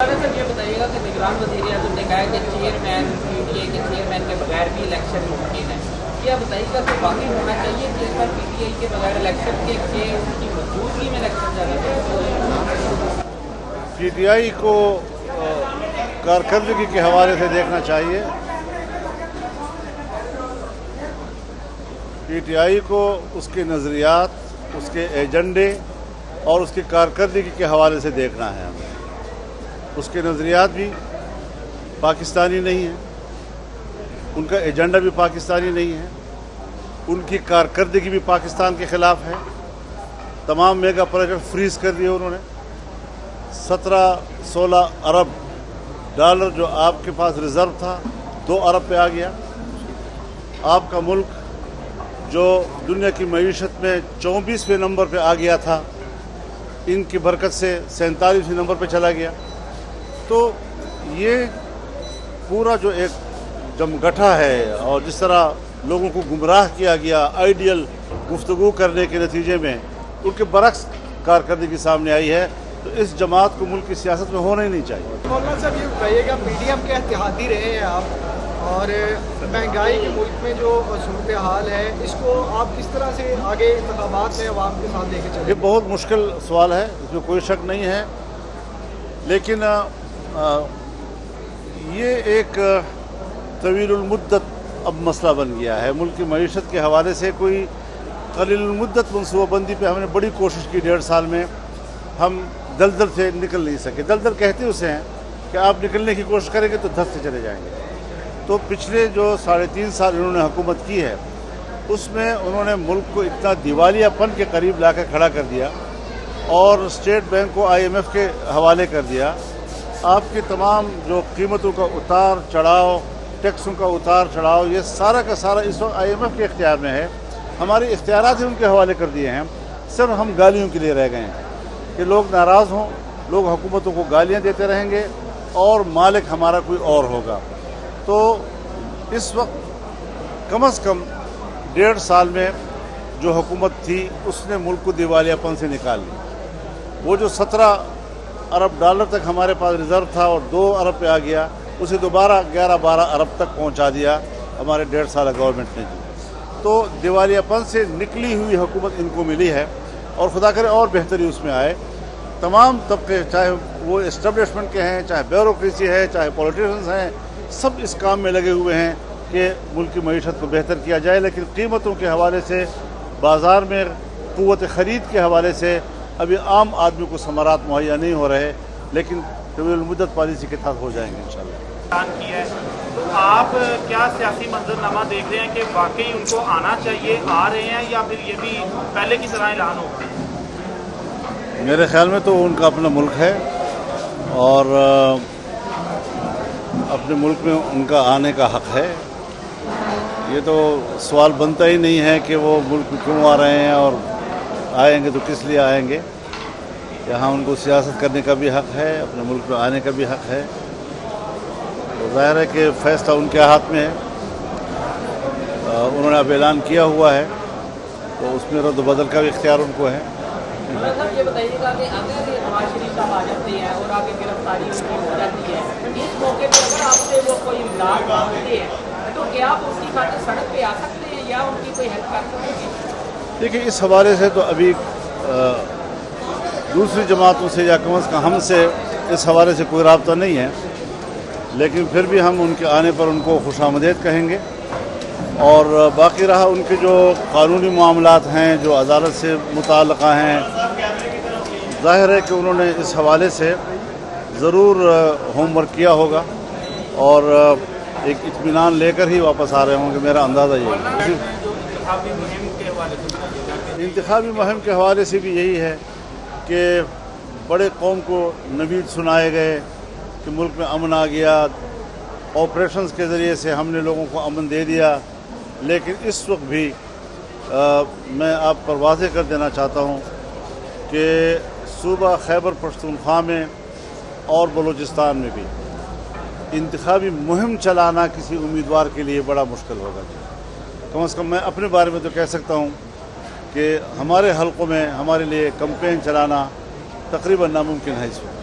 Sir ये बताइएगा कि निगरान वज़ीर आज़म ने कहा है कि चेयरमैन पीटीआई के चेयरमैन के बगैर भी इलेक्शन मुमकिन है। क्या बताइएगा कि वाकई होना चाहिए कि इस बार पीटीआई के बगैर इलेक्शन के उसकी मौजूदगी में इलेक्शन ज़्यादा चाहिए? पीटीआई को कारकर्दगी के हवाले से देखना चाहिए। पीटीआई को उसके नज़रियात, उसके एजेंडे और उसकी कारकर्दगी के हवाले से देखना है हमें। उसके नज़रियात भी पाकिस्तानी नहीं हैं, उनका एजेंडा भी पाकिस्तानी नहीं है, उनकी कारकर्दगी भी पाकिस्तान के ख़िलाफ़ है। तमाम मेगा प्रोजेक्ट फ्रीज कर दिए उन्होंने। 17-16 अरब डॉलर जो आपके पास रिज़र्व था 2 अरब पे आ गया। आपका मुल्क जो दुनिया की मईशत में 24वें नंबर पे आ गया था, इनकी बरकत से 47वें नंबर पे चला गया। तो ये पूरा जो एक जमगठा है और जिस तरह लोगों को गुमराह किया गया आइडियल गुफ्तगू करने के नतीजे में, उनके बरक्स कारकर्दगी सामने आई है। तो इस जमात को मुल्क की सियासत में होना ही नहीं चाहिए। मौलाना साहब ये बताइएगा, पीडीएम के इत्तेहादी रहे हैं आप, और महंगाई के मुल्क में जो सूरत हाल है, इसको आप किस तरह से आगे इंतखाबात में अवाम के साथ लेके चलें? ये बहुत मुश्किल सवाल है, इसमें कोई शक नहीं है। लेकिन ये एक तवीलुल मुद्दत अब मसला बन गया है। मुल्क की मईशत के हवाले से कोई कलीलुल मुद्दत मनसूबाबंदी पे हमने बड़ी कोशिश की। 1.5 साल में हम दलदल से निकल नहीं सके। दलदल कहते उसे हैं कि आप निकलने की कोशिश करेंगे तो धस से चले जाएंगे। तो पिछले जो 3.5 साल इन्होंने हुकूमत की है, उसमें उन्होंने मुल्क को इतना दिवालियापन के करीब लाकर खड़ा कर दिया और स्टेट बैंक को IMF के हवाले कर दिया। आपकी तमाम जो कीमतों का उतार चढ़ाव, टैक्सों का उतार चढ़ाव, ये सारा का सारा इस वक्त IMF के इख्तियार में है। हमारे इख्तियारात ही उनके हवाले कर दिए हैं। सिर्फ हम गालियों के लिए रह गए हैं कि लोग नाराज़ हों, लोग हुकूमतों को गालियाँ देते रहेंगे और मालिक हमारा कोई और होगा। तो इस वक्त कम अज़ कम 1.5 साल में जो हुकूमत थी, उसने मुल्क को दिवालियापन से निकाल लिया। वो जो 17 अरब डॉलर तक हमारे पास रिज़र्व था और 2 अरब पे आ गया, उसे दोबारा 11-12 अरब तक पहुंचा दिया हमारे 1.5 साल गवर्नमेंट ने की। तो दिवालियापन से निकली हुई हुकूमत इनको मिली है और खुदा करे और बेहतरी उसमें आए। तमाम तबके, चाहे वो इस्टेब्लिशमेंट के हैं, चाहे ब्यूरोक्रेसी है, चाहे पॉलिटिशियंस हैं, सब इस काम में लगे हुए हैं कि मुल्क की मईशत को बेहतर किया जाए। लेकिन कीमतों के हवाले से, बाज़ार में क़ुव्वत ख़रीद के हवाले से अभी आम आदमी को समारात मुहैया नहीं हो रहे। लेकिन तवील मुद्दत पॉलिसी के तहत हो जाएंगे इंशाल्लाह। किया है, तो आप क्या सियासी मंजरनामा देख रहे हैं कि वाकई उनको आना चाहिए, आ रहे हैं, या फिर ये भी पहले की तरह ऐलान होगा? मेरे ख्याल में तो उनका अपना मुल्क है और अपने मुल्क में उनका आने का हक़ है। ये तो सवाल बनता ही नहीं है कि वो मुल्क में क्यों आ रहे हैं, और आएंगे तो किस लिए आएंगे। यहाँ उनको सियासत करने का भी हक़ है, अपने मुल्क में आने का भी हक़ है। तो ज़ाहिर है कि फ़ैसला उनके हाथ में है। उन्होंने अब ऐलान किया हुआ है, तो उसमें रद्द बदल का भी इख्तियार उनको है। मतलब ये बताइएगा कि अगर नवाज शरीफ साहब आ जाते हैं और आगे गिरफ्तारी उनकी हो जाती है, इस मौके पर अगर आपसे वो कोई इमदाद मांगते हैं, तो क्या आप उसकी खातिर सड़क पे आ सकते हैं या उनकी कोई हेल्प कर सकते हैं? देखिए, इस हवाले से तो अभी दूसरी जमातों से या कम अज़ कम हमसे इस हवाले से कोई राब्ता नहीं है। लेकिन फिर भी हम उनके आने पर उनको खुशामदीद कहेंगे। और बाकी रहा उनके जो कानूनी मामलात हैं, जो अदालत से मुताल्लिक़ा हैं, ज़ाहिर है कि उन्होंने इस हवाले से ज़रूर होमवर्क किया होगा और एक इत्मीनान लेकर ही वापस आ रहे होंगे, मेरा अंदाज़ा ये है। इंतखाबी मुहिम के हवाले से भी यही है कि बड़े कौम को नवीद सुनाए गए कि मुल्क में अमन आ गया, ऑपरेशंस के ज़रिए से हमने लोगों को अमन दे दिया। लेकिन इस वक्त भी मैं आप पर वाज़ेह कर देना चाहता हूँ कि सूबा खैबर पख्तूनख्वा में और बलूचिस्तान में भी इंतखाबी मुहिम चलाना किसी उम्मीदवार के लिए बड़ा मुश्किल होगा। कम से कम मैं अपने बारे में तो कह सकता हूँ कि हमारे हलकों में हमारे लिए कैंपेन चलाना तकरीबन नामुमकिन है इस वक्त।